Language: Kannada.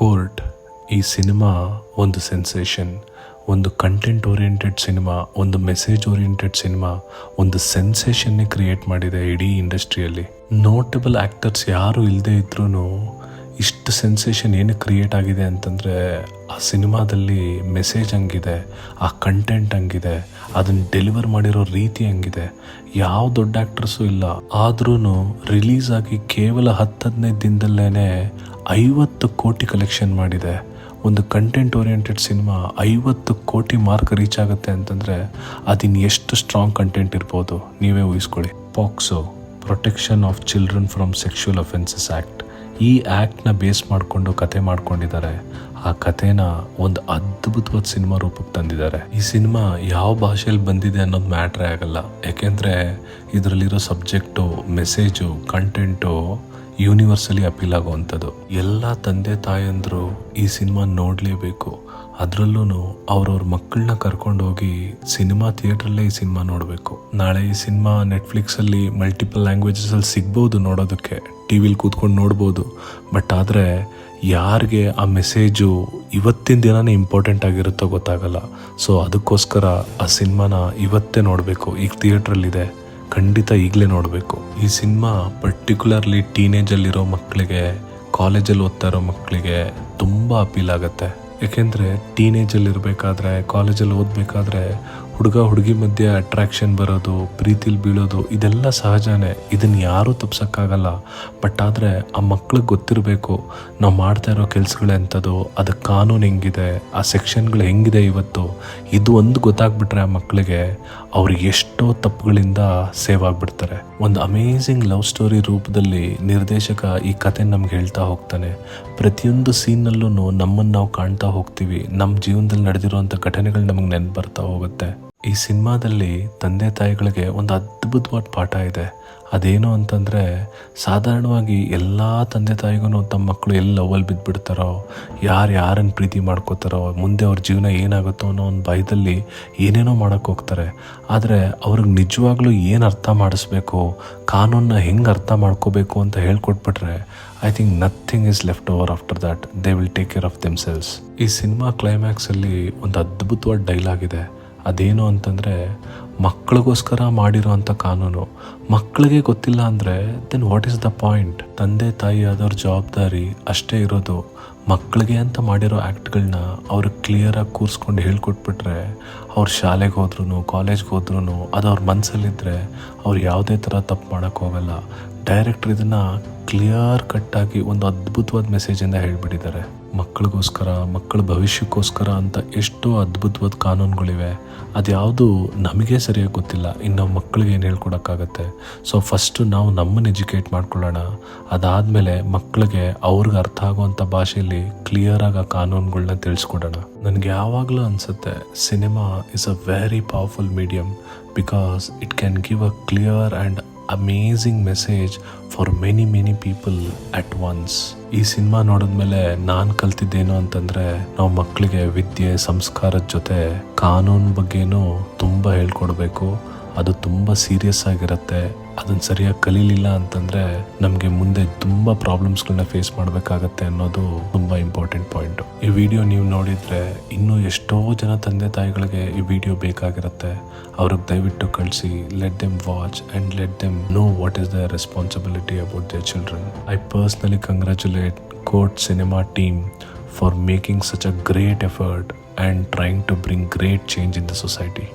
ಕೋರ್ಟ್ ಈ ಸಿನಿಮಾ ಒಂದು ಸೆನ್ಸೇಷನ್, ಒಂದು ಕಂಟೆಂಟ್ ಓರಿಯೆಂಟೆಡ್ ಸಿನಿಮಾ, ಒಂದು ಮೆಸೇಜ್ ಓರಿಯೆಂಟೆಡ್ ಸಿನಿಮಾ, ಒಂದು ಸೆನ್ಸೇಷನ್ನೇ ಕ್ರಿಯೇಟ್ ಮಾಡಿದೆ ಇಡೀ ಇಂಡಸ್ಟ್ರಿಯಲ್ಲಿ. ನೋಟಬಲ್ ಆ್ಯಕ್ಟರ್ಸ್ ಯಾರು ಇಲ್ಲದೆ ಇದ್ರೂ ಇಷ್ಟು ಸೆನ್ಸೇಷನ್ ಏನು ಕ್ರಿಯೇಟ್ ಆಗಿದೆ ಅಂತಂದರೆ ಆ ಸಿನಿಮಾದಲ್ಲಿ ಮೆಸೇಜ್ ಹಂಗಿದೆ, ಆ ಕಂಟೆಂಟ್ ಹಂಗಿದೆ, ಅದನ್ನು ಡೆಲಿವರ್ ಮಾಡಿರೋ ರೀತಿ ಹಂಗಿದೆ. ಯಾವ ದೊಡ್ಡ ಆ್ಯಕ್ಟರ್ಸು ಇಲ್ಲ, ಆದ್ರೂ ರಿಲೀಸ್ ಆಗಿ ಕೇವಲ 10-15 ದಿನದಲ್ಲೇ 50 ಕೋಟಿ ಕಲೆಕ್ಷನ್ ಮಾಡಿದೆ. ಒಂದು ಕಂಟೆಂಟ್ ಓರಿಯೆಂಟೆಡ್ ಸಿನಿಮಾ 50 ಕೋಟಿ ಮಾರ್ಕ್ ರೀಚ್ ಆಗುತ್ತೆ ಅಂತಂದರೆ ಅದಿನ್ನು ಎಷ್ಟು ಸ್ಟ್ರಾಂಗ್ ಕಂಟೆಂಟ್ ಇರ್ಬೋದು ನೀವೇ ಊಹಿಸ್ಕೊಳ್ಳಿ. POCSO, protection of children from sexual offences act, ಈ ಆ್ಯಕ್ಟ್ನ ಬೇಸ್ ಮಾಡಿಕೊಂಡು ಕತೆ ಮಾಡ್ಕೊಂಡಿದ್ದಾರೆ. ಆ ಕಥೆನ ಒಂದು ಅದ್ಭುತವಾದ ಸಿನಿಮಾ ರೂಪಕ್ಕೆ ತಂದಿದ್ದಾರೆ. ಈ ಸಿನಿಮಾ ಯಾವ ಭಾಷೆಯಲ್ಲಿ ಬಂದಿದೆ ಅನ್ನೋದು ಮ್ಯಾಟ್ರೇ ಆಗಲ್ಲ, ಯಾಕೆಂದರೆ ಇದರಲ್ಲಿರೋ subject, message, content universally appeal ಆಗುವಂಥದ್ದು. ಎಲ್ಲ ತಂದೆ ತಾಯಂದರು ಈ ಸಿನಿಮಾ ನೋಡಲೇಬೇಕು. ಅದರಲ್ಲೂ ಅವ್ರವ್ರ ಮಕ್ಕಳನ್ನ ಕರ್ಕೊಂಡೋಗಿ ಸಿನಿಮಾ ಥಿಯೇಟ್ರಲ್ಲೇ ಈ ಸಿನಿಮಾ ನೋಡಬೇಕು. ನಾಳೆ ಈ ಸಿನಿಮಾ ನೆಟ್ಫ್ಲಿಕ್ಸಲ್ಲಿ ಮಲ್ಟಿಪಲ್ ಲ್ಯಾಂಗ್ವೇಜಸಲ್ಲಿ ಸಿಗ್ಬೋದು ನೋಡೋದಕ್ಕೆ, ಟಿ ವಿಲಿ ಕೂತ್ಕೊಂಡು ನೋಡ್ಬೋದು. ಬಟ್ ಆದರೆ ಯಾರಿಗೆ ಆ ಮೆಸೇಜು ಇವತ್ತಿನ ದಿನನೇ ಇಂಪಾರ್ಟೆಂಟ್ ಆಗಿರುತ್ತೋ ಗೊತ್ತಾಗಲ್ಲ. ಸೊ ಅದಕ್ಕೋಸ್ಕರ ಆ ಸಿನಿಮಾನ ಇವತ್ತೇ ನೋಡಬೇಕು. ಈಗ ಥಿಯೇಟ್ರಲ್ಲಿದೆ, ಖಂಡಿತ ಈಗಲೇ ನೋಡಬೇಕು. ಈ ಸಿನಿಮಾ ಪರ್ಟಿಕ್ಯುಲರ್ಲಿ ಟೀನೇಜಲ್ಲಿರೋ ಮಕ್ಕಳಿಗೆ, ಕಾಲೇಜಲ್ಲಿ ಓದ್ತಾ ಇರೋ ಮಕ್ಕಳಿಗೆ ತುಂಬ ಅಪೀಲ್ ಆಗುತ್ತೆ. ಯಾಕೆಂದರೆ ಟೀನೇಜಲ್ಲಿ ಇರಬೇಕಾದ್ರೆ, ಕಾಲೇಜಲ್ಲಿ ಓದಬೇಕಾದ್ರೆ ಹುಡುಗ ಹುಡುಗಿ ಮಧ್ಯೆ ಅಟ್ರಾಕ್ಷನ್ ಬರೋದು, ಪ್ರೀತಿಲಿ ಬೀಳೋದು, ಇದೆಲ್ಲ ಸಹಜನೇ. ಇದನ್ನು ಯಾರೂ ತಪ್ಸೋಕ್ಕಾಗಲ್ಲ. ಬಟ್ ಆದರೆ ಆ ಮಕ್ಳಿಗೆ ಗೊತ್ತಿರಬೇಕು ನಾವು ಮಾಡ್ತಾ ಇರೋ ಕೆಲಸಗಳು ಎಂಥದ್ದು, ಅದಕ್ಕೆ ಕಾನೂನು ಹೆಂಗಿದೆ, ಆ ಸೆಕ್ಷನ್ಗಳು ಹೆಂಗಿದೆ ಇವತ್ತು, ಇದು ಒಂದು ಗೊತ್ತಾಗ್ಬಿಟ್ರೆ ಆ ಮಕ್ಕಳಿಗೆ ಅವ್ರಿಗೆ ಎಷ್ಟೋ ತಪ್ಪುಗಳಿಂದ ಸೇವ್ ಆಗಿಬಿಡ್ತಾರೆ. ಒಂದು ಅಮೇಝಿಂಗ್ ಲವ್ ಸ್ಟೋರಿ ರೂಪದಲ್ಲಿ ನಿರ್ದೇಶಕ ಈ ಕತೆ ನಮ್ಗೆ ಹೇಳ್ತಾ ಹೋಗ್ತಾನೆ. ಪ್ರತಿಯೊಂದು ಸೀನ್ನಲ್ಲೂ ನಮ್ಮನ್ನು ನಾವು ಕಾಣ್ತಾ ಹೋಗ್ತೀವಿ. ನಮ್ಮ ಜೀವನದಲ್ಲಿ ನಡೆದಿರುವಂಥ ಘಟನೆಗಳು ನಮಗೆ ನೆನಪು ಬರ್ತಾ ಹೋಗುತ್ತೆ. ಈ ಸಿನಿಮಾದಲ್ಲಿ ತಂದೆ ತಾಯಿಗಳಿಗೆ ಒಂದು ಅದ್ಭುತವಾದ ಪಾಠ ಇದೆ. ಅದೇನು ಅಂತಂದರೆ, ಸಾಧಾರಣವಾಗಿ ಎಲ್ಲ ತಂದೆ ತಾಯಿಗೂ ತಮ್ಮ ಮಕ್ಕಳು ಎಲ್ಲಿ ಲವ್ವಲ್ಲಿ ಬಿದ್ದುಬಿಡ್ತಾರೋ, ಯಾರನ್ನು ಪ್ರೀತಿ ಮಾಡ್ಕೋತಾರೋ, ಮುಂದೆ ಅವ್ರ ಜೀವನ ಏನಾಗುತ್ತೋ ಅನ್ನೋ ಒಂದು ಭಯದಲ್ಲಿ ಏನೇನೋ ಮಾಡೋಕ್ಕೆ ಹೋಗ್ತಾರೆ. ಆದರೆ ಅವ್ರಿಗೆ ನಿಜವಾಗ್ಲೂ ಏನು ಅರ್ಥ ಮಾಡಿಸ್ಬೇಕು, ಕಾನೂನನ್ನ ಹೆಂಗೆ ಅರ್ಥ ಮಾಡ್ಕೋಬೇಕು ಅಂತ ಹೇಳ್ಕೊಟ್ಬಿಟ್ರೆ I think nothing is left over after that. They will take care of themselves. ಈ ಸಿನಿಮಾ ಕ್ಲೈಮ್ಯಾಕ್ಸಲ್ಲಿ ಒಂದು ಅದ್ಭುತವಾದ ಡೈಲಾಗ್ ಇದೆ. ಅದೇನು ಅಂತಂದರೆ, ಮಕ್ಕಳಿಗೋಸ್ಕರ ಮಾಡಿರೋ ಅಂಥ ಕಾನೂನು ಮಕ್ಕಳಿಗೆ ಗೊತ್ತಿಲ್ಲ ಅಂದರೆ then what is the point? ತಂದೆ ತಾಯಿ ಆದವ್ರ ಜವಾಬ್ದಾರಿ ಅಷ್ಟೇ ಇರೋದು. ಮಕ್ಕಳಿಗೆ ಅಂತ ಮಾಡಿರೋ ಆ್ಯಕ್ಟ್ಗಳನ್ನ ಅವ್ರಿಗೆ ಕ್ಲಿಯರಾಗಿ ಕೂರಿಸ್ಕೊಂಡು ಹೇಳ್ಕೊಟ್ಬಿಟ್ರೆ, ಅವ್ರು ಶಾಲೆಗೆ ಹೋದ್ರೂ ಕಾಲೇಜ್ಗೆ ಹೋದ್ರೂ ಅದು ಅವ್ರ ಮನಸ್ಸಲ್ಲಿದ್ದರೆ ಅವ್ರು ಯಾವುದೇ ಥರ ತಪ್ಪು ಮಾಡೋಕ್ಕೆ ಹೋಗಲ್ಲ. ಡೈರೆಕ್ಟ್ರ್ ಇದನ್ನು ಕ್ಲಿಯರ್ ಕಟ್ಟಾಗಿ ಒಂದು ಅದ್ಭುತವಾದ ಮೆಸೇಜಿಂದ ಹೇಳ್ಬಿಟ್ಟಿದ್ದಾರೆ. ಮಕ್ಕಳಿಗೋಸ್ಕರ, ಮಕ್ಕಳ ಭವಿಷ್ಯಕ್ಕೋಸ್ಕರ ಅಂತ ಎಷ್ಟೋ ಅದ್ಭುತವಾದ ಕಾನೂನುಗಳಿವೆ. ಅದ್ಯಾವುದು ನಮಗೆ ಸರಿಯಾಗಿ ಗೊತ್ತಿಲ್ಲ, ಇನ್ನು ಮಕ್ಕಳಿಗೆ ಏನು ಹೇಳ್ಕೊಡೋಕ್ಕಾಗತ್ತೆ. ಸೊ ಫಸ್ಟು ನಾವು ನಮ್ಮನ್ನು ಎಜುಕೇಟ್ ಮಾಡ್ಕೊಳ್ಳೋಣ. ಅದಾದಮೇಲೆ ಮಕ್ಕಳಿಗೆ ಅವ್ರಿಗೆ ಅರ್ಥ ಆಗುವಂಥ ಭಾಷೆಯಲ್ಲಿ ಕ್ಲಿಯರಾಗಿ ಆ ಕಾನೂನುಗಳನ್ನ ತಿಳಿಸ್ಕೊಡೋಣ. ನನಗೆ ಯಾವಾಗಲೂ ಅನಿಸುತ್ತೆ, cinema is a very powerful medium because it can give a clear and amazing message for many people at once. ಈ ಸಿನಿಮಾ ನೋಡಿದ್ಮೇಲೆ ನಾನು ಕಲ್ತಿದ್ದೇನು ಅಂತಂದರೆ, ನಾವು ಮಕ್ಕಳಿಗೆ ವಿದ್ಯೆ, ಸಂಸ್ಕಾರದ ಜೊತೆ ಕಾನೂನು ಬಗ್ಗೆನೂ ತುಂಬ ಹೇಳ್ಕೊಡ್ಬೇಕು. ಅದು ತುಂಬ ಸೀರಿಯಸ್ ಆಗಿರುತ್ತೆ. ಅದನ್ನು ಸರಿಯಾಗಿ ಕಲೀಲಿಲ್ಲ ಅಂತಂದರೆ ನಮಗೆ ಮುಂದೆ ತುಂಬ ಪ್ರಾಬ್ಲಮ್ಸ್ಗಳನ್ನ ಫೇಸ್ ಮಾಡಬೇಕಾಗತ್ತೆ ಅನ್ನೋದು ತುಂಬ ಇಂಪಾರ್ಟೆಂಟ್ ಪಾಯಿಂಟು. ಈ ವಿಡಿಯೋ ನೀವು ನೋಡಿದರೆ ಇನ್ನೂ ಎಷ್ಟೋ ಜನ ತಂದೆ ತಾಯಿಗಳಿಗೆ ಈ ವಿಡಿಯೋ ಬೇಕಾಗಿರುತ್ತೆ. ಅವ್ರಿಗೆ ದಯವಿಟ್ಟು ಕಳಿಸಿ. Let them watch and let them know what is the responsibility about there children. I personally congratulate court cinema team for making such a great effort and trying to bring great change in the society.